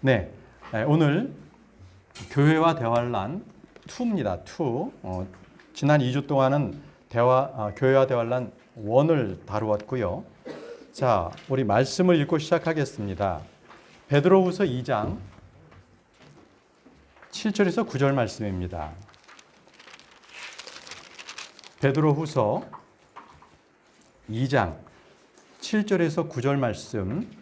네, 오늘 교회와 대환란 2입니다. 2. 지난 2주 동안은 교회와 대환란 1을 다루었고요. 자, 우리 말씀을 읽고 시작하겠습니다. 베드로후서 2장 7절에서 9절 말씀입니다. 베드로후서 2장 7절에서 9절 말씀.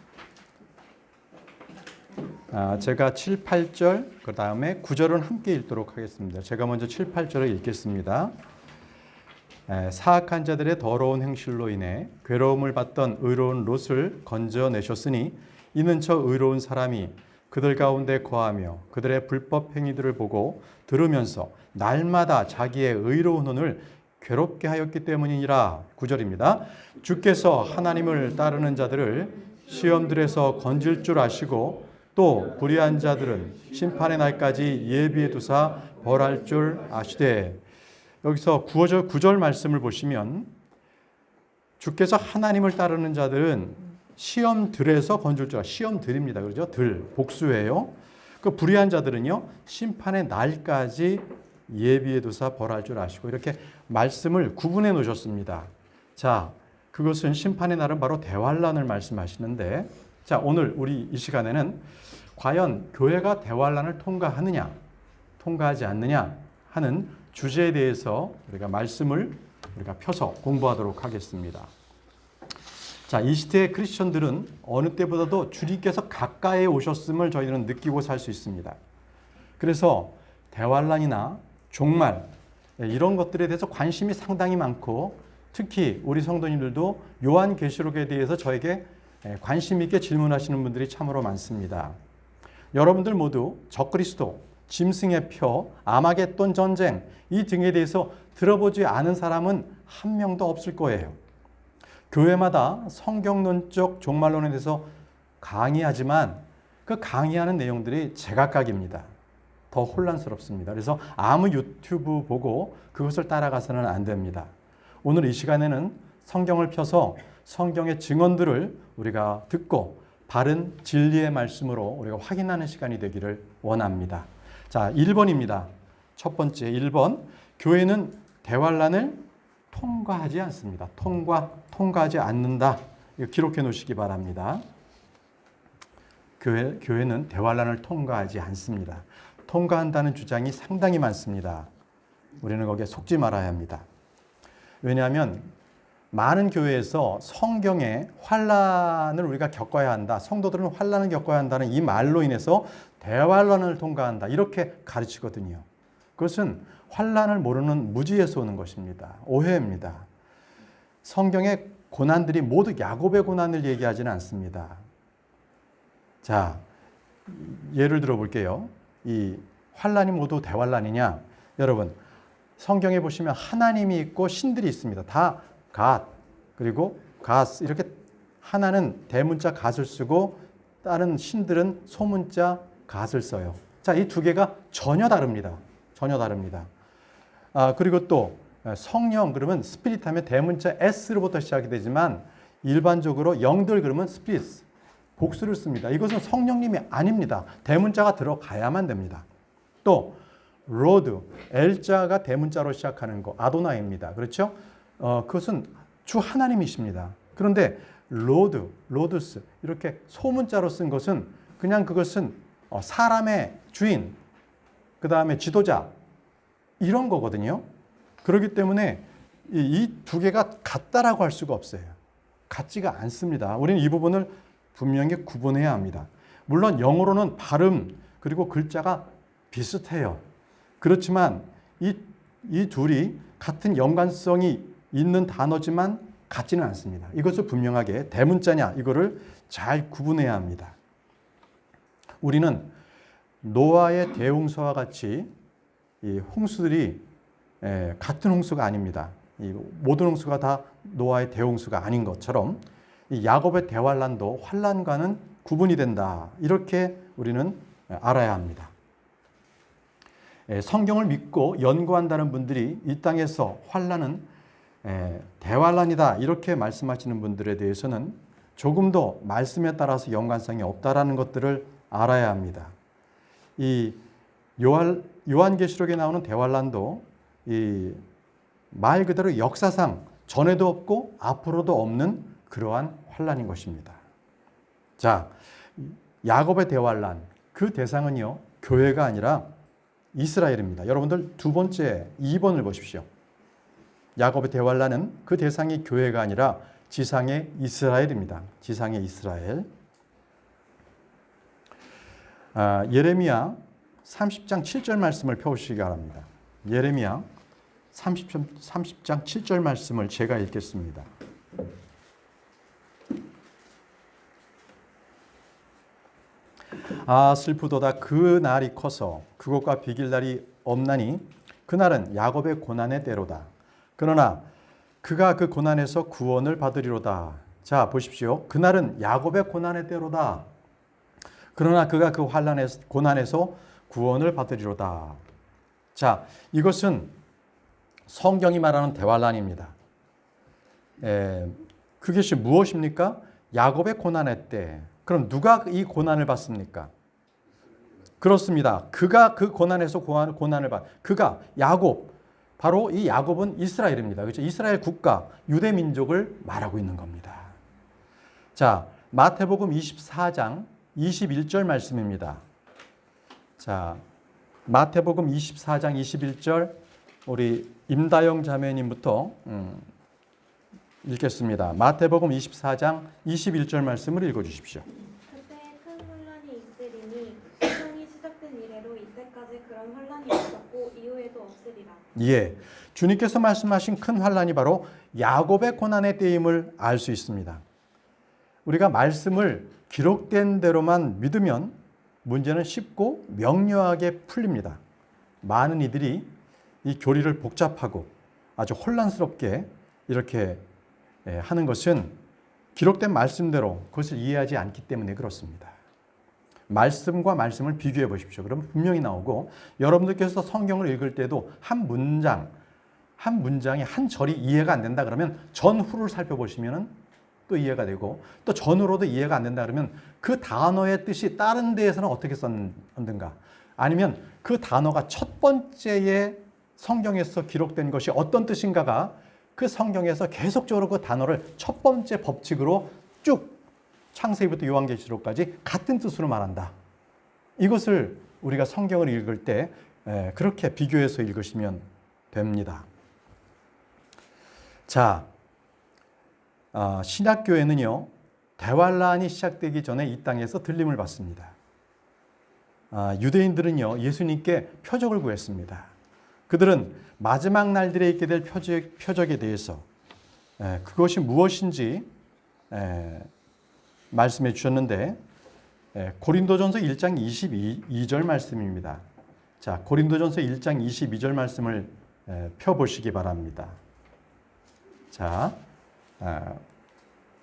제가 7, 8절, 그 다음에 9절은 함께 읽도록 하겠습니다. 제가 먼저 7, 8절을 읽겠습니다. 사악한 자들의 더러운 행실로 인해 괴로움을 받던 의로운 롯을 건져내셨으니 이는 저 의로운 사람이 그들 가운데 거하며 그들의 불법 행위들을 보고 들으면서 날마다 자기의 의로운 혼을 괴롭게 하였기 때문이니라. 9절입니다. 주께서 하나님을 따르는 자들을 시험들에서 건질 줄 아시고 또 불의한 자들은 심판의 날까지 예비해 두사 벌할 줄 아시되. 여기서 9절 말씀을 보시면 주께서 하나님을 따르는 자들은 시험들에서 건질 줄 시험들입니다. 그렇죠? 복수예요. 그 불의한 자들은요 심판의 날까지 예비해 두사 벌할 줄 아시고, 이렇게 말씀을 구분해 놓으셨습니다. 자, 그것은 심판의 날은 바로 대환란을 말씀하시는데, 자, 오늘 우리 이 시간에는 과연 교회가 대환란을 통과하느냐, 통과하지 않느냐 하는 주제에 대해서 우리가 말씀을 펴서 공부하도록 하겠습니다. 자, 이 시대의 크리스천들은 어느 때보다도 주님께서 가까이 오셨음을 저희는 느끼고 살 수 있습니다. 그래서 대환란이나 종말 이런 것들에 대해서 관심이 상당히 많고, 특히 우리 성도님들도 요한계시록에 대해서 저에게 관심 있게 질문하시는 분들이 참으로 많습니다. 여러분들 모두 적그리스도, 짐승의 표, 아마겟돈 전쟁 이 등에 대해서 들어보지 않은 사람은 한 명도 없을 거예요. 교회마다 성경론적 종말론에 대해서 강의하지만 그 강의하는 내용들이 제각각입니다. 더 혼란스럽습니다. 그래서 아무 유튜브 보고 그것을 따라가서는 안 됩니다. 오늘 이 시간에는 성경을 펴서 성경의 증언들을 우리가 듣고 바른 진리의 말씀으로 우리가 확인하는 시간이 되기를 원합니다. 자, 1번입니다. 첫 번째 1번. 교회는 대환란을 통과하지 않습니다. 통과하지 않는다. 이거 기록해 놓으시기 바랍니다. 교회는 대환란을 통과하지 않습니다. 통과한다는 주장이 상당히 많습니다. 우리는 거기에 속지 말아야 합니다. 왜냐하면 많은 교회에서 성경에 환란을 우리가 겪어야 한다, 성도들은 환란을 겪어야 한다는 이 말로 인해서 대환란을 통과한다 이렇게 가르치거든요. 그것은 환란을 모르는 무지에서 오는 것입니다. 오해입니다. 성경의 고난들이 모두 야곱의 고난을 얘기하지는 않습니다. 자, 예를 들어 볼게요. 이 환란이 모두 대환란이냐? 여러분, 성경에 보시면 하나님이 있고 신들이 있습니다. 다 갓, 그리고 가스, 이렇게 하나는 대문자 갓을 쓰고 다른 신들은 소문자 갓을 써요. 자, 이 두 개가 전혀 다릅니다. 전혀 다릅니다. 그리고 또 성령 그러면 스피릿 하면 대문자 S로부터 시작이 되지만 일반적으로 영들 그러면 스피릿, 복수를 씁니다. 이것은 성령님이 아닙니다. 대문자가 들어가야만 됩니다. 또 로드, L자가 대문자로 시작하는 거 아도나이입니다. 그렇죠? 그것은 주 하나님이십니다. 그런데 로드스 이렇게 소문자로 쓴 것은 그냥 그것은 사람의 주인, 그 다음에 지도자 이런 거거든요. 그렇기 때문에 이 두 개가 같다라고 할 수가 없어요. 같지가 않습니다. 우리는 이 부분을 분명히 구분해야 합니다. 물론 영어로는 발음 그리고 글자가 비슷해요. 그렇지만 이 둘이 같은 연관성이 있는 단어지만 같지는 않습니다. 이것을 분명하게 대문자냐 이거를 잘 구분해야 합니다. 우리는 노아의 대홍수와 같이 이 홍수들이 같은 홍수가 아닙니다. 이 모든 홍수가 다 노아의 대홍수가 아닌 것처럼 이 야곱의 대환란도 환란과는 구분이 된다. 이렇게 우리는 알아야 합니다. 성경을 믿고 연구한다는 분들이 이 땅에서 환란은 대환란이다 이렇게 말씀하시는 분들에 대해서는 조금도 말씀에 따라서 연관성이 없다라는 것들을 알아야 합니다. 이 요한계시록에 나오는 대환란도 이 말 그대로 역사상 전에도 없고 앞으로도 없는 그러한 환란인 것입니다. 자, 야곱의 대환란, 그 대상은요, 교회가 아니라 이스라엘입니다. 여러분들 두 번째 2번을 보십시오. 야곱의 대환란은 그 대상이 교회가 아니라 지상의 이스라엘입니다. 지상의 이스라엘. 예레미야 30장 7절 말씀을 펴보시기 바랍니다. 예레미야 30장 7절 말씀을 제가 읽겠습니다. 아, 슬프도다. 그 날이 커서 그것과 비길 날이 없나니 그날은 야곱의 고난의 때로다. 그러나 그가 그 고난에서 구원을 받으리로다. 자, 보십시오. 그날은 야곱의 고난의 때로다. 그러나 그가 그 고난에서 구원을 받으리로다. 자, 이것은 성경이 말하는 대환란입니다. 그것이 무엇입니까? 야곱의 고난의 때. 그럼 누가 이 고난을 받습니까? 그렇습니다. 그가 그 고난에서 고난을 그가 야곱, 바로 이 야곱은 이스라엘입니다. 그렇죠? 이스라엘 국가, 유대 민족을 말하고 있는 겁니다. 자, 마태복음 24장 21절 말씀입니다. 자, 마태복음 24장 21절 우리 임다영 자매님부터 읽겠습니다. 마태복음 24장 21절 말씀을 읽어주십시오. 그때 큰 혼란이 있으리니 세상이 시작된 이래로 이때까지 그런 혼란이 없었고 이후에도 없으리라. 예, 주님께서 말씀하신 큰 환란이 바로 야곱의 고난의 때임을 알 수 있습니다. 우리가 말씀을 기록된 대로만 믿으면 문제는 쉽고 명료하게 풀립니다. 많은 이들이 이 교리를 복잡하고 아주 혼란스럽게 이렇게 하는 것은 기록된 말씀대로 그것을 이해하지 않기 때문에 그렇습니다. 말씀과 말씀을 비교해 보십시오. 그러면 분명히 나오고, 여러분들께서 성경을 읽을 때도 한 문장이 한 절이 이해가 안 된다 그러면 전후를 살펴보시면 또 이해가 되고, 또 전후로도 이해가 안 된다 그러면 그 단어의 뜻이 다른 데에서는 어떻게 썼는가, 아니면 그 단어가 첫 번째에 성경에서 기록된 것이 어떤 뜻인가가 그 성경에서 계속적으로 그 단어를 첫 번째 법칙으로 쭉 창세기부터 요한계시록까지 같은 뜻으로 말한다. 이것을 우리가 성경을 읽을 때 그렇게 비교해서 읽으시면 됩니다. 자, 신약교회는요, 대환란이 시작되기 전에 이 땅에서 들림을 받습니다. 유대인들은요, 예수님께 표적을 구했습니다. 그들은 마지막 날들에 있게 될 표적에 대해서 그것이 무엇인지 말씀해 주셨는데, 고린도전서 1장 22절 말씀입니다. 자, 고린도전서 1장 22절 말씀을 펴보시기 바랍니다. 자,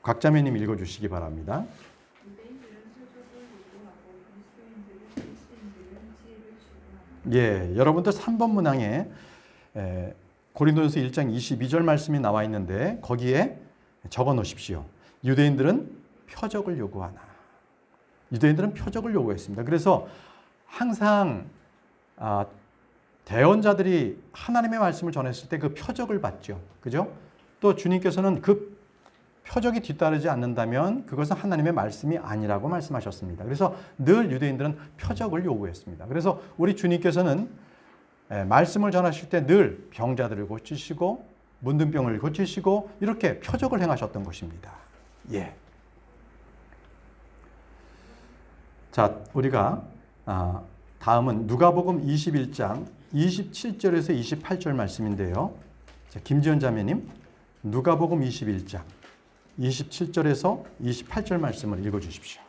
곽자매님 읽어주시기 바랍니다. 예, 여러분들 3번 문항에 고린도전서 1장 22절 말씀이 나와 있는데 거기에 적어 놓으십시오. 유대인들은 표적을 요구하나. 유대인들은 표적을 요구했습니다. 그래서 항상 대언자들이 하나님의 말씀을 전했을 때 그 표적을 받죠. 그죠? 또 주님께서는 그 표적이 뒤따르지 않는다면 그것은 하나님의 말씀이 아니라고 말씀하셨습니다. 그래서 늘 유대인들은 표적을 요구했습니다. 그래서 우리 주님께서는 말씀을 전하실 때 늘 병자들을 고치시고 문둥병을 고치시고 이렇게 표적을 행하셨던 것입니다. 예. 자, 우리가 다음은 누가복음 21장 27절에서 28절 말씀인데요. 자, 김지연 자매님, 누가복음 21장 27절에서 28절 말씀을 읽어주십시오.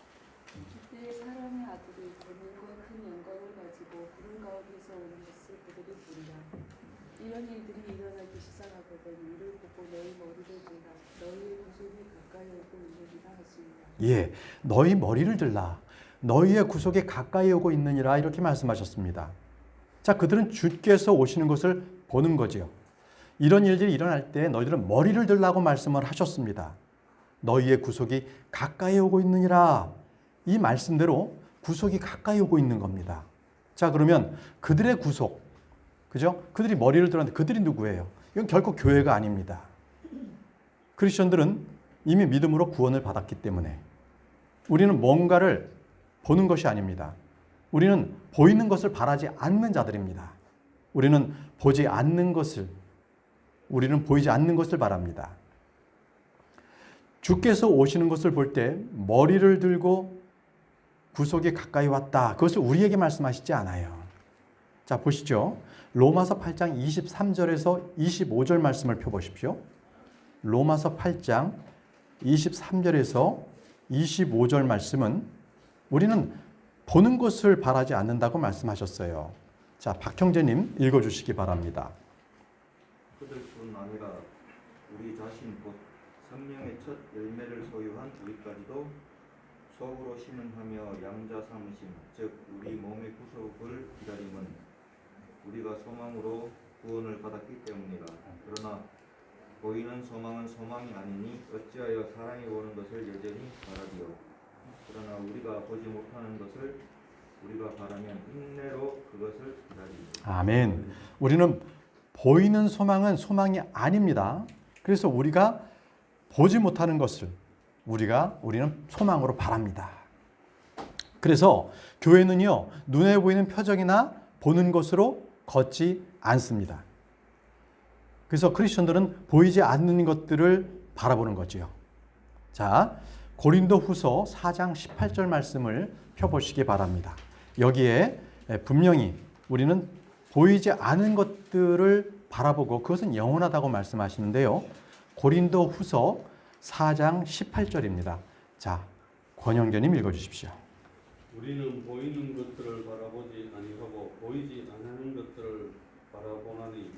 그때 사람의 아들이 권능과 큰 영광을 가지고 구름 가운데서 오는 것을 그들이 보리라. 이런 일들이 일어나기 시작하거든 이를 보고 너희 머리를 들라. 너희의 구속이 가까이 오고 있느니라 하시니라. 예, 너희 머리를 들라. 너희의 구속이 가까이 오고 있느니라 이렇게 말씀하셨습니다. 자, 그들은 주께서 오시는 것을 보는 거지요. 이런 일들이 일어날 때 너희들은 머리를 들라고 말씀을 하셨습니다. 너희의 구속이 가까이 오고 있느니라. 이 말씀대로 구속이 가까이 오고 있는 겁니다. 자, 그러면 그들의 구속, 그죠? 그들이 머리를 들었는데 그들이 누구예요? 이건 결코 교회가 아닙니다. 크리스천들은 이미 믿음으로 구원을 받았기 때문에 우리는 뭔가를 보는 것이 아닙니다. 우리는 보이는 것을 바라지 않는 자들입니다. 우리는 보이지 않는 것을 바랍니다. 주께서 오시는 것을 볼 때 머리를 들고 구속이 가까이 왔다. 그것을 우리에게 말씀하시지 않아요. 자, 보시죠. 로마서 8장 23절에서 25절 말씀을 펴보십시오. 로마서 8장 23절에서 25절 말씀은 우리는 보는 것을 바라지 않는다고 말씀하셨어요. 자, 박형재님 읽어주시기 바랍니다. 그들뿐 아니라 우리 자신 곧 생명의 첫 열매를 소유한 우리까지도 속으로 신음하며 양자 삼으심 즉 우리 몸의 구속을 기다림은 우리가 소망으로 구원을 받았기 때문이라. 그러나 보이는 소망은 소망이 아니니 어찌하여 사랑이 오는 것을 여전히 바라리요. 그러나 우리가 보지 못하는 것을 우리가 바라면 인내로 그것을 기다리죠. 아멘. 우리는 보이는 소망은 소망이 아닙니다. 그래서 우리가 보지 못하는 것을 우리는 소망으로 바랍니다. 그래서 교회는요, 눈에 보이는 표적이나 보는 것으로 걷지 않습니다. 그래서 크리스천들은 보이지 않는 것들을 바라보는 거지요. 자, 고린도후서 4장 18절 말씀을 펴보시기 바랍니다. 여기에 분명히 우리는 보이지 않은 것들을 바라보고 그것은 영원하다고 말씀하시는데요. 고린도후서 4장 18절입니다. 자, 권영재님 읽어주십시오. 우리는 보이는 것들을 바라보지 아니하고 보이지 않는 것들을 바라보나니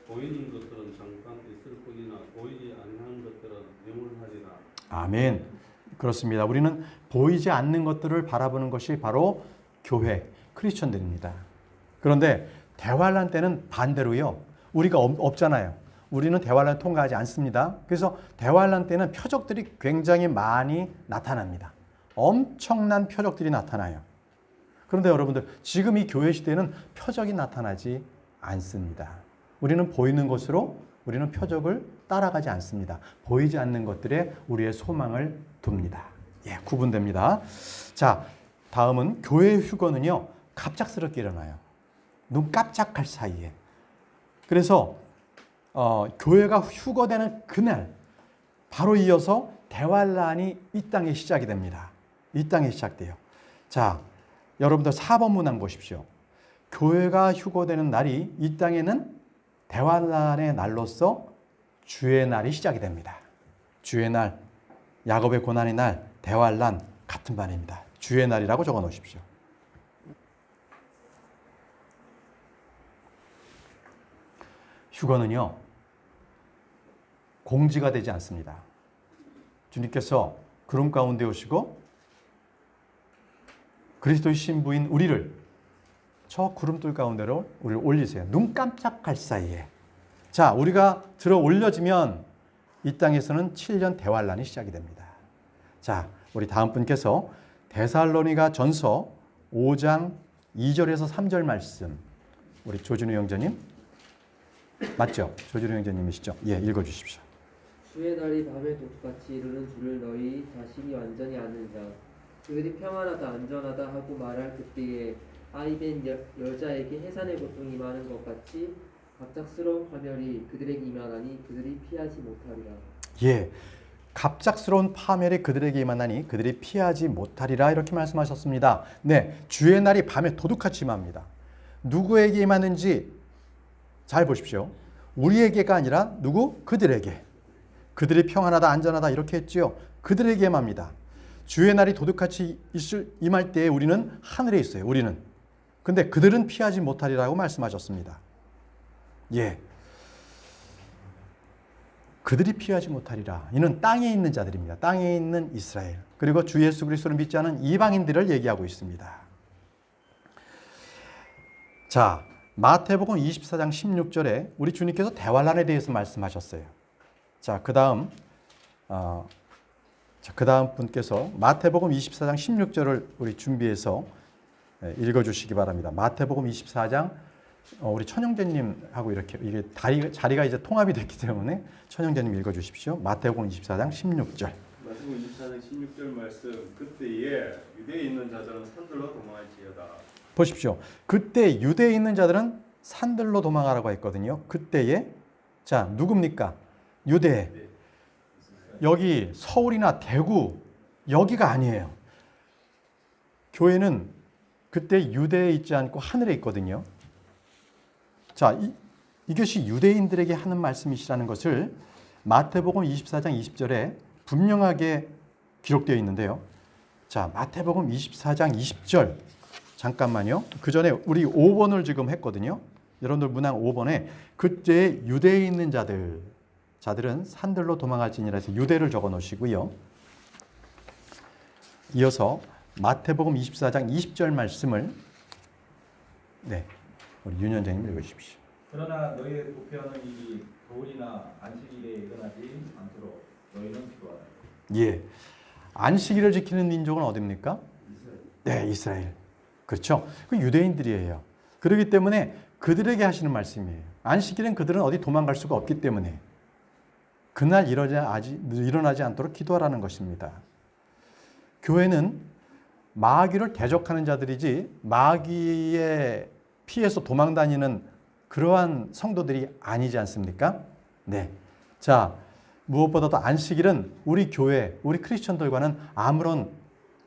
보이는 것들은 잠깐 있을 뿐이나 보이지 않는 것들은 영원하리라. 아멘. 그렇습니다. 우리는 보이지 않는 것들을 바라보는 것이 바로 교회, 크리스천들입니다. 그런데 대환란 때는 반대로요. 우리가 없잖아요. 우리는 대환란 통과하지 않습니다. 그래서 대환란 때는 표적들이 굉장히 많이 나타납니다. 엄청난 표적들이 나타나요. 그런데 여러분들, 지금 이 교회 시대는 표적이 나타나지 않습니다. 우리는 보이는 것으로 우리는 표적을 따라가지 않습니다. 보이지 않는 것들에 우리의 소망을 둡니다. 예, 구분됩니다. 자, 다음은 교회의 휴거는요, 갑작스럽게 일어나요. 눈 깜짝할 사이에. 그래서 교회가 휴거되는 그날 바로 이어서 대환란이 이 땅에 시작이 됩니다. 이 땅에 시작돼요. 자, 여러분들 4번 문항 보십시오. 교회가 휴거되는 날이 이 땅에는 대환란의 날로서 주의 날이 시작이 됩니다. 주의 날, 야곱의 고난의 날, 대환란 같은 말입니다. 주의 날이라고 적어 놓으십시오. 휴거는요, 공지가 되지 않습니다. 주님께서 구름 가운데 오시고 그리스도의 신부인 우리를 저 구름들 가운데로 우리를 올리세요. 눈 깜짝할 사이에. 자, 우리가 들어 올려지면 이 땅에서는 7년 대환란이 시작이 됩니다. 자, 우리 다음 분께서 데살로니가 전서 5장 2절에서 3절 말씀, 우리 조준우 형제님 맞죠? 조준우 형제님이시죠? 예, 읽어주십시오. 주의 날이 밤에 독같이 이르는 줄을 너희 자신이 완전히 아는 자 그들이 평안하다 안전하다 하고 말할 그때에 아이된 여자에게 해산의 고통이 많은 것 같이 갑작스러운 파멸이 그들에게 임하나니 그들이 피하지 못하리라. 예, 갑작스러운 파멸이 그들에게 임하나니 그들이 피하지 못하리라 이렇게 말씀하셨습니다. 네, 주의 날이 밤에 도둑같이 임합니다. 누구에게 임하는지 잘 보십시오. 우리에게가 아니라 누구? 그들에게. 그들이 평안하다 안전하다 이렇게 했지요. 그들에게 임합니다. 주의 날이 도둑같이 임할 때에 우리는 하늘에 있어요. 우리는. 근데 그들은 피하지 못하리라고 말씀하셨습니다. 예. 그들이 피하지 못하리라. 이는 땅에 있는 자들입니다. 땅에 있는 이스라엘. 그리고 주 예수 그리스도를 믿지 않은 이방인들을 얘기하고 있습니다. 자, 마태복음 24장 16절에 우리 주님께서 대환란에 대해서 말씀하셨어요. 자, 그 다음 분께서 마태복음 24장 16절을 우리 준비해서 읽어주시기 바랍니다. 마태복음 24장 우리 천영재님하고 이렇게 이게 자리가 이제 통합이 됐기 때문에 천영재님 읽어주십시오. 마태복음 24장 16절. 마태복음 24장 16절 말씀. 그때에 유대에 있는 자들은 산들로 도망할지어다. 보십시오. 그때 유대에 있는 자들은 산들로 도망하라고 했거든요. 그때에 자 누굽니까? 유대. 여기 서울이나 대구 여기가 아니에요. 교회는 그때 유대에 있지 않고 하늘에 있거든요. 자, 이것이 유대인들에게 하는 말씀이시라는 것을 마태복음 24장 20절에 분명하게 기록되어 있는데요. 자, 마태복음 24장 20절 잠깐만요. 그 전에 우리 5번을 지금 했거든요. 여러분들 문항 5번에 그때 유대에 있는 자들은 산들로 도망할지니라 해서 유대를 적어 놓으시고요. 이어서 마태복음 24장 20절 말씀을 우리 윤현장님 읽어주십시오. 그러나 너희의 부패하는 일이 겨울이나 안식일에 일어나지 않도록 너희는 기도하라. 예, 안식일을 지키는 민족은 어디입니까? 네, 이스라엘. 그렇죠. 그 유대인들이에요. 그렇기 때문에 그들에게 하시는 말씀이에요. 안식일은 그들은 어디 도망갈 수가 없기 때문에 그날 일어나지 않도록 기도하라는 것입니다. 교회는 마귀를 대적하는 자들이지 마귀의 피해서 도망다니는 그러한 성도들이 아니지 않습니까? 네. 자, 무엇보다도 안식일은 우리 교회, 우리 크리스천들과는 아무런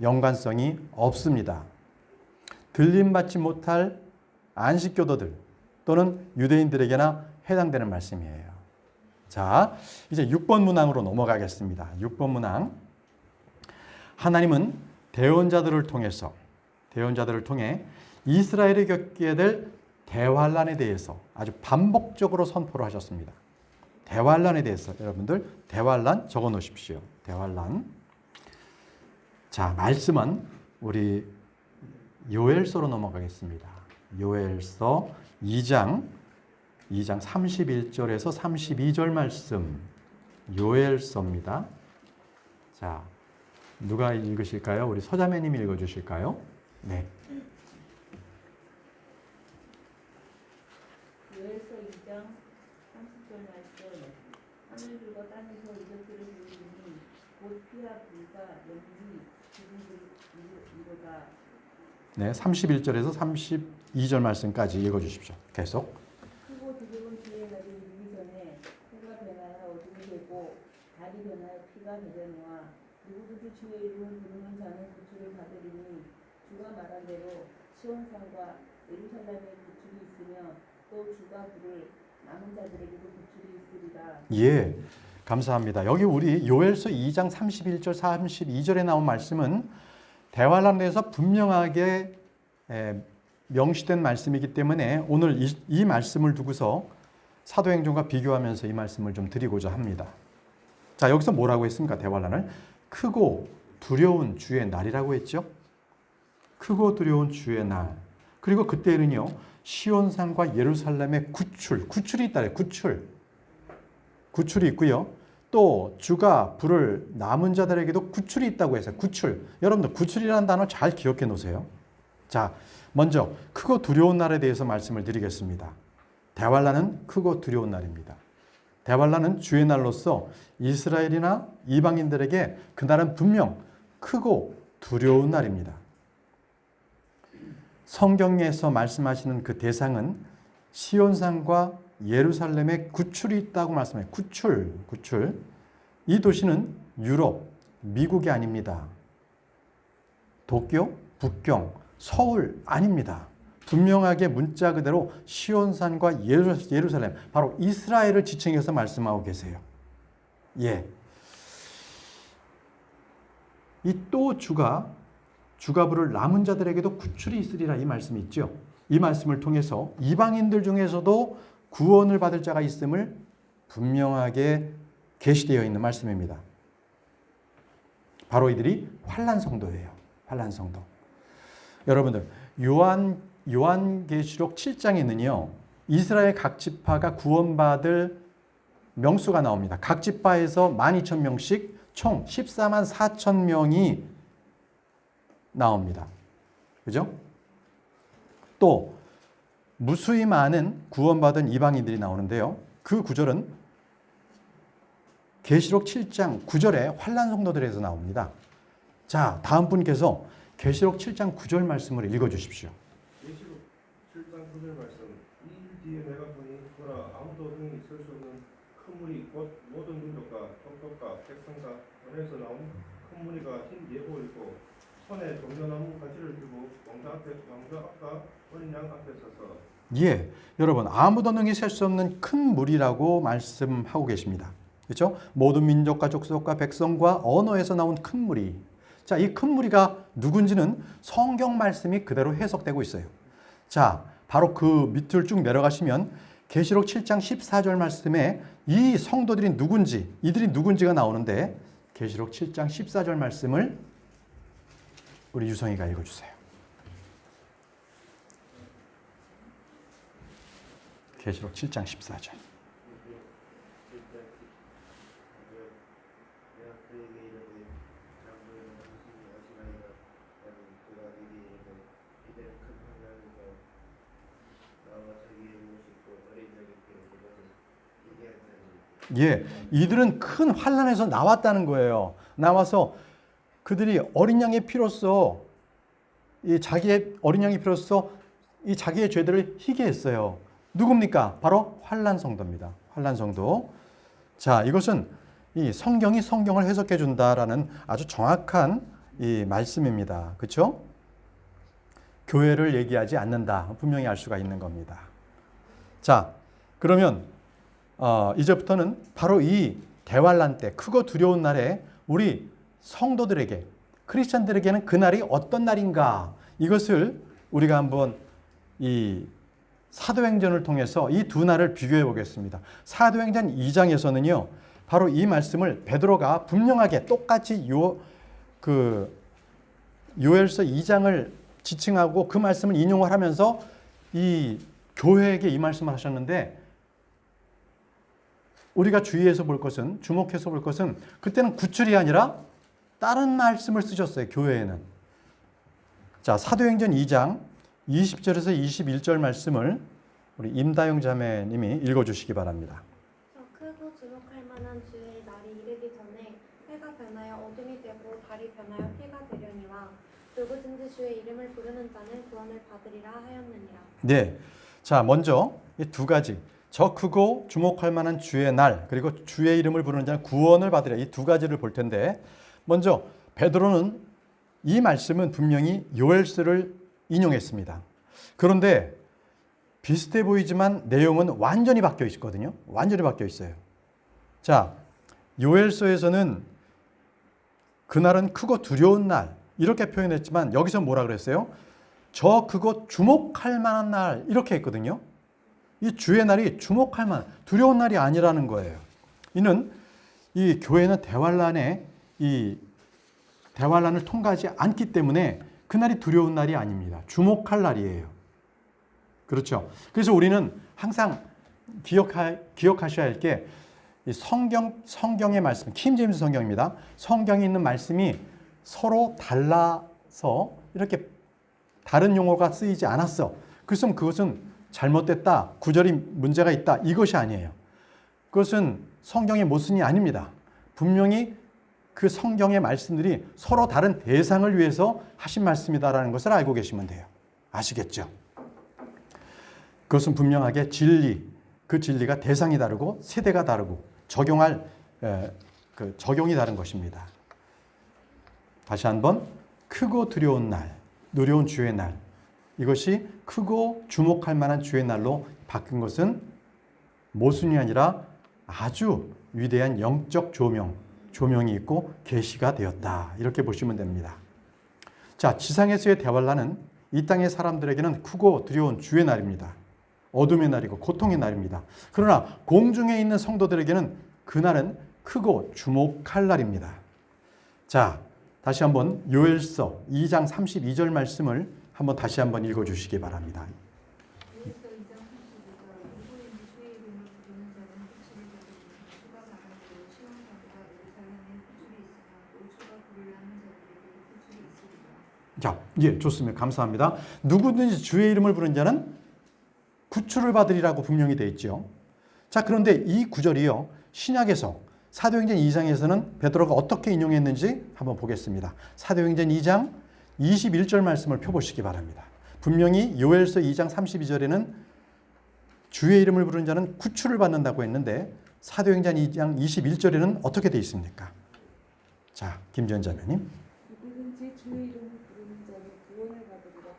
연관성이 없습니다. 들림받지 못할 안식교도들 또는 유대인들에게나 해당되는 말씀이에요. 자, 이제 6번 문항으로 넘어가겠습니다. 6번 문항. 하나님은 대언자들을 통해 이스라엘이 겪게 될 대환란에 대해서 아주 반복적으로 선포를 하셨습니다. 대환란에 대해서 여러분들 대환란 적어 놓으십시오. 대환란. 자, 말씀은 우리 요엘서로 넘어가겠습니다. 요엘서 2장 31절에서 32절 말씀. 요엘서입니다. 자, 누가 읽으실까요? 우리 서자매님이 읽어주실까요? 네. 요엘서 2장 30절 말씀. 하늘들과 땅에서 이것들을 부르니 곧 피와 불과 연기 이로다. 네, 31절에서 32절 말씀까지 읽어주십시오. 계속. 크고 두려운 주의 날이 이르기 전에 해가 변하여 어둠이 되고 달이 변하여 피가 되려노아 누구든지 주의 이름을 부르는 자는 구출을 받으리니 주가 말한 대로 시온산과 예루살렘에 구출이 있으며 또 주가 부를 남은 자들에게도 구출이 있으리라. 예, 감사합니다. 여기 우리 요엘서 2장 31절 32절에 나온 말씀은 대환란에 대해서 분명하게 명시된 말씀이기 때문에 오늘 이 말씀을 두고서 사도행전과 비교하면서 이 말씀을 좀 드리고자 합니다. 자, 여기서 뭐라고 했습니까? 대환란을 크고 두려운 주의 날이라고 했죠. 크고 두려운 주의 날. 그리고 그때는요, 시온산과 예루살렘의 구출이 있다. 구출이 있고요. 또 주가 부를 남은 자들에게도 구출이 있다고 해서 구출. 여러분들 구출이라는 단어 잘 기억해 놓으세요. 자, 먼저 크고 두려운 날에 대해서 말씀을 드리겠습니다. 대환란은 크고 두려운 날입니다. 대환란은 주의 날로서 이스라엘이나 이방인들에게 그날은 분명 크고 두려운 날입니다. 성경에서 말씀하시는 그 대상은 시온산과 예루살렘에 구출이 있다고 말씀해요. 구출. 이 도시는 유럽, 미국이 아닙니다. 도쿄, 북경, 서울 아닙니다. 분명하게 문자 그대로 시온산과 예루살렘, 바로 이스라엘을 지칭해서 말씀하고 계세요. 예. 이 또 주가 부를 남은 자들에게도 구출이 있으리라 이 말씀이 있죠. 이 말씀을 통해서 이방인들 중에서도 구원을 받을 자가 있음을 분명하게 계시되어 있는 말씀입니다. 바로 이들이 환란 성도예요. 환란 성도. 여러분들 요한계시록 7장에는요. 이스라엘 각 지파가 구원받을 명수가 나옵니다. 각 지파에서 12,000명씩 총 14만 4천 명이 나옵니다. 그죠? 또 무수히 많은 구원받은 이방인들이 나오는데요. 그 구절은 계시록 7장 9절에 환난 성도들에서 나옵니다. 자, 다음 분께서 계시록 7장 9절 말씀을 읽어 주십시오. 계시록 7장 9절 말씀. 이 일 뒤에 내가 보니 보라 아무도 능히 있을 수 없는 큰 물이 곧 모든 민족과 족속과 백성과 언에서 나온 큰 무리가 흰 예복을 입고 손에 종려나무 가지를 들고 왕자 앞과 어린 양 앞에 서서. 예, 여러분 아무도 능히 셀 수 없는 큰 물이라고 말씀하고 계십니다. 그렇죠? 모든 민족과 족속과 백성과 언어에서 나온 큰 무리. 자, 이 큰 무리가 누군지는 성경 말씀이 그대로 해석되고 있어요. 자, 바로 그 밑을 쭉 내려가시면 계시록 7장 14절 말씀에 이 성도들이 누군지, 이들이 누군지가 나오는데 계시록 7장 14절 말씀을 우리 유성이가 읽어주세요. 계시록 7장 14절. 예, 이들은 큰 환난에서 나왔다는 거예요. 나와서 그들이 어린 양의 피로써 이 자기의 어린 양의 피로써 이 자기의 죄들을 희게 했어요. 누굽니까? 바로 환난 성도입니다. 환난 성도. 자, 이것은 이 성경이 성경을 해석해 준다라는 아주 정확한 이 말씀입니다. 그렇죠? 교회를 얘기하지 않는다. 분명히 알 수가 있는 겁니다. 자, 그러면 이제부터는 바로 이 대환란 때 크고 두려운 날에 우리 성도들에게 크리스찬들에게는 그날이 어떤 날인가 이것을 우리가 한번 이 사도행전을 통해서 이 두 날을 비교해 보겠습니다. 사도행전 2장에서는요. 바로 이 말씀을 베드로가 분명하게 똑같이 요엘서 2장을 지칭하고 그 말씀을 인용을 하면서 이 교회에게 이 말씀을 하셨는데 우리가 주의해서 볼 것은 주목해서 볼 것은 그때는 구출이 아니라 다른 말씀을 쓰셨어요. 교회에는. 자, 사도행전 2장 20절에서 21절 말씀을 우리 임다영 자매님이 읽어주시기 바랍니다. 저 크고 주목할 만한 주의 날이 이르기 전에 해가 변하여 어둠이 되고 달이 변하여 피가 되려니와 누구든지 주의 이름을 부르는 자는 구원을 받으리라 하였느니라. 네, 자 먼저 이 두 가지 저 크고 주목할 만한 주의 날 그리고 주의 이름을 부르는 자는 구원을 받으리라 이 두 가지를 볼 텐데 먼저 베드로는 이 말씀은 분명히 요엘서를 인용했습니다. 그런데 비슷해 보이지만 내용은 완전히 바뀌어 있거든요. 완전히 바뀌어 있어요. 자, 요엘서에서는 그날은 크고 두려운 날 이렇게 표현했지만 여기서 뭐라 그랬어요? 저 크고 주목할 만한 날 이렇게 했거든요. 이 주의 날이 주목할 만한 두려운 날이 아니라는 거예요. 이는 이 교회는 대환란을 통과하지 않기 때문에 그날이 두려운 날이 아닙니다. 주목할 날이에요. 그렇죠. 그래서 우리는 항상 기억하셔야 할 게 성경의 말씀, 킹 제임스 성경입니다. 성경에 있는 말씀이 서로 달라서 이렇게 다른 용어가 쓰이지 않았어. 그래서 그것은 잘못됐다, 구절이 문제가 있다 이것이 아니에요. 그것은 성경의 모순이 아닙니다. 분명히 그 성경의 말씀들이 서로 다른 대상을 위해서 하신 말씀이다라는 것을 알고 계시면 돼요. 아시겠죠? 그것은 분명하게 그 진리가 대상이 다르고 세대가 다르고 적용이 다른 것입니다. 다시 한번 크고 두려운 날, 두려운 주의 날 이것이 크고 주목할 만한 주의 날로 바뀐 것은 모순이 아니라 아주 위대한 영적 조명이 있고 계시가 되었다. 이렇게 보시면 됩니다. 자, 지상에서의 대환란은 이 땅의 사람들에게는 크고 두려운 주의 날입니다. 어둠의 날이고 고통의 날입니다. 그러나 공중에 있는 성도들에게는 그날은 크고 주목할 날입니다. 자, 다시 한번 요엘서 2장 32절 말씀을 한번 다시 한번 읽어주시기 바랍니다. 요엘서 2장 32절 누구인지 주의 이름을 부르는 자는 구출이 되리니 주가 가라사대 시온산과 예루살렘에 구출이 있으나 노추가 그를 낳는 자들에게 구출이 있으리라. 자, 예, 좋습니다. 감사합니다. 누구든지 주의 이름을 부르는 자는 구출을 받으리라고 분명히 되어 있죠. 자, 그런데 이 구절이요, 신약에서 사도행전 2장에서는 베드로가 어떻게 인용했는지 한번 보겠습니다. 사도행전 2장 21절 말씀을 펴보시기 바랍니다. 분명히 요엘서 2장 32절에는 주의 이름을 부르는 자는 구출을 받는다고 했는데 사도행전 2장 21절에는 어떻게 되어 있습니까? 자, 김지연 자매님. 누구든지 주의 이름을 부르는 자는 구원을 받으리라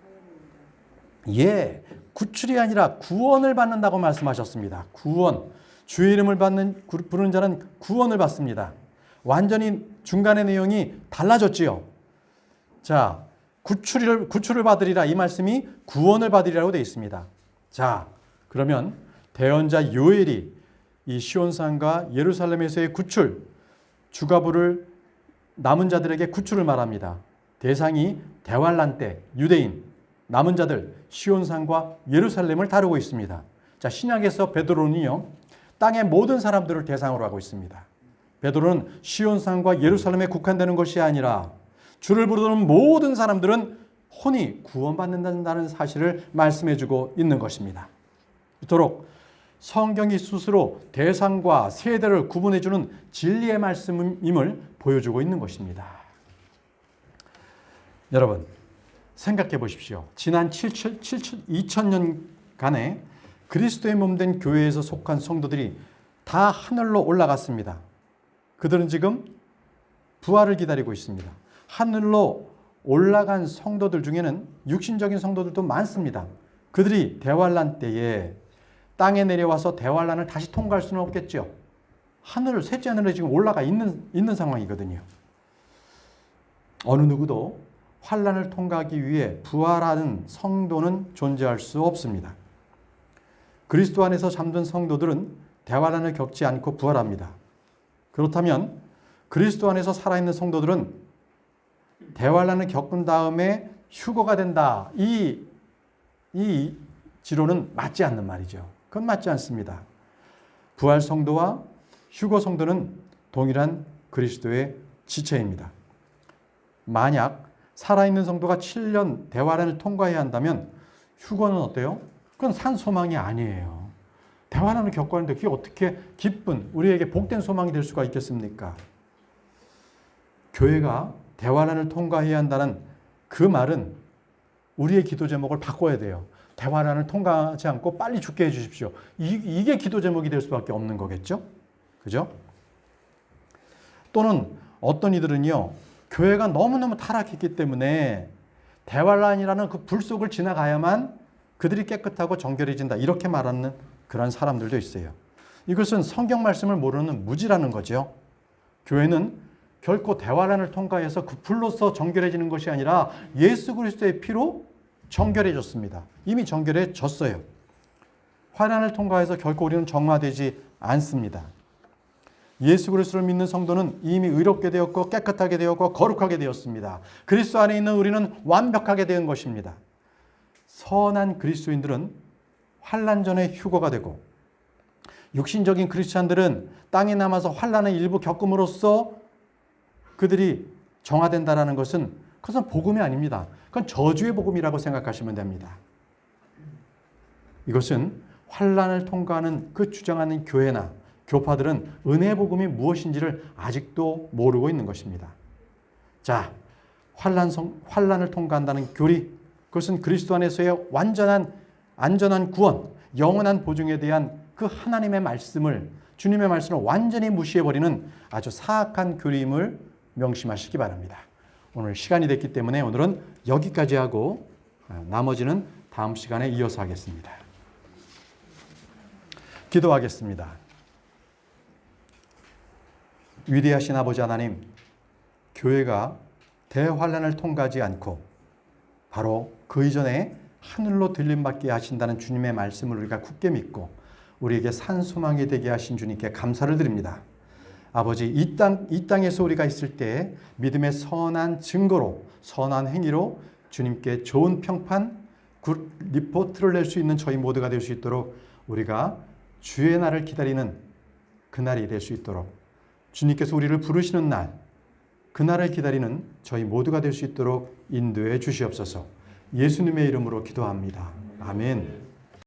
하였느니라. 예, 구출이 아니라 구원을 받는다고 말씀하셨습니다. 구원. 주의 이름을 부르는 자는 구원을 받습니다. 완전히 중간의 내용이 달라졌지요. 자, 구출을 받으리라, 이 말씀이 구원을 받으리라고 되어 있습니다. 자, 그러면 대언자 요엘이 이 시온산과 예루살렘에서의 구출, 주가 부를 남은 자들에게 구출을 말합니다. 대상이 대환란 때 유대인, 남은 자들 시온산과 예루살렘을 다루고 있습니다. 자, 신약에서 베드로는요, 땅의 모든 사람들을 대상으로 하고 있습니다. 베드로는 시온산과 예루살렘에 국한되는 것이 아니라 주를 부르는 모든 사람들은 혼이 구원받는다는 사실을 말씀해주고 있는 것입니다. 이토록 성경이 스스로 대상과 세대를 구분해주는 진리의 말씀임을 보여주고 있는 것입니다. 여러분, 생각해 보십시오. 지난 2000년간에 그리스도의 몸된 교회에서 속한 성도들이 다 하늘로 올라갔습니다. 그들은 지금 부활을 기다리고 있습니다. 하늘로 올라간 성도들 중에는 육신적인 성도들도 많습니다. 그들이 대환란 때에 땅에 내려와서 대환란을 다시 통과할 수는 없겠죠. 하늘을, 셋째 하늘에 지금 올라가 있는 상황이거든요. 어느 누구도 환란을 통과하기 위해 부활하는 성도는 존재할 수 없습니다. 그리스도 안에서 잠든 성도들은 대환란을 겪지 않고 부활합니다. 그렇다면 그리스도 안에서 살아있는 성도들은 대환란을 겪은 다음에 휴거가 된다. 이 지론은 맞지 않는 말이죠. 그건 맞지 않습니다. 부활 성도와 휴거 성도는 동일한 그리스도의 지체입니다. 만약 살아있는 성도가 7년 대환란을 통과해야 한다면 휴거는 어때요? 그건 산 소망이 아니에요. 대환란을 겪고 하는데 그게 어떻게 기쁜, 우리에게 복된 소망이 될 수가 있겠습니까? 교회가 대환란을 통과해야 한다는 그 말은 우리의 기도 제목을 바꿔야 돼요. 대환란을 통과하지 않고 빨리 죽게 해주십시오. 이게 기도 제목이 될 수밖에 없는 거겠죠? 그죠? 또는 어떤 이들은요, 교회가 너무너무 타락했기 때문에 대환란이라는 그 불 속을 지나가야만 그들이 깨끗하고 정결해진다. 이렇게 말하는 그런 사람들도 있어요. 이것은 성경 말씀을 모르는 무지라는 거죠. 교회는 결코 대환란을 통과해서 그 불로서 정결해지는 것이 아니라 예수 그리스도의 피로 정결해졌습니다. 이미 정결해졌어요. 환난을 통과해서 결코 우리는 정화되지 않습니다. 예수 그리스도를 믿는 성도는 이미 의롭게 되었고 깨끗하게 되었고 거룩하게 되었습니다. 그리스도 안에 있는 우리는 완벽하게 된 것입니다. 선한 그리스도인들은 환난 전에 휴거가 되고 육신적인 크리스찬들은 땅에 남아서 환난의 일부 겪음으로써 그들이 정화된다는 것은 그것은 복음이 아닙니다. 그건 저주의 복음이라고 생각하시면 됩니다. 이것은 환난을 통과하는 그 주장하는 교회나 교파들은 은혜의 복음이 무엇인지를 아직도 모르고 있는 것입니다. 자, 환난을 통과한다는 교리, 그것은 그리스도 안에서의 완전한 안전한 구원, 영원한 보증에 대한 그 하나님의 말씀을, 주님의 말씀을 완전히 무시해버리는 아주 사악한 교리임을 명심하시기 바랍니다. 오늘 시간이 됐기 때문에 오늘은 여기까지 하고 나머지는 다음 시간에 이어서 하겠습니다. 기도하겠습니다. 위대하신 아버지 하나님, 교회가 대환란을 통과하지 않고 바로 그 이전에 하늘로 들림받게 하신다는 주님의 말씀을 우리가 굳게 믿고 우리에게 산 소망이 되게 하신 주님께 감사를 드립니다. 아버지, 이 땅에서 우리가 있을 때 믿음의 선한 증거로, 선한 행위로 주님께 좋은 평판, 굿 리포트를 낼 수 있는 저희 모두가 될 수 있도록 우리가 주의 날을 기다리는 그날이 될 수 있도록 주님께서 우리를 부르시는 날, 그날을 기다리는 저희 모두가 될 수 있도록 인도해 주시옵소서. 예수님의 이름으로 기도합니다. 아멘.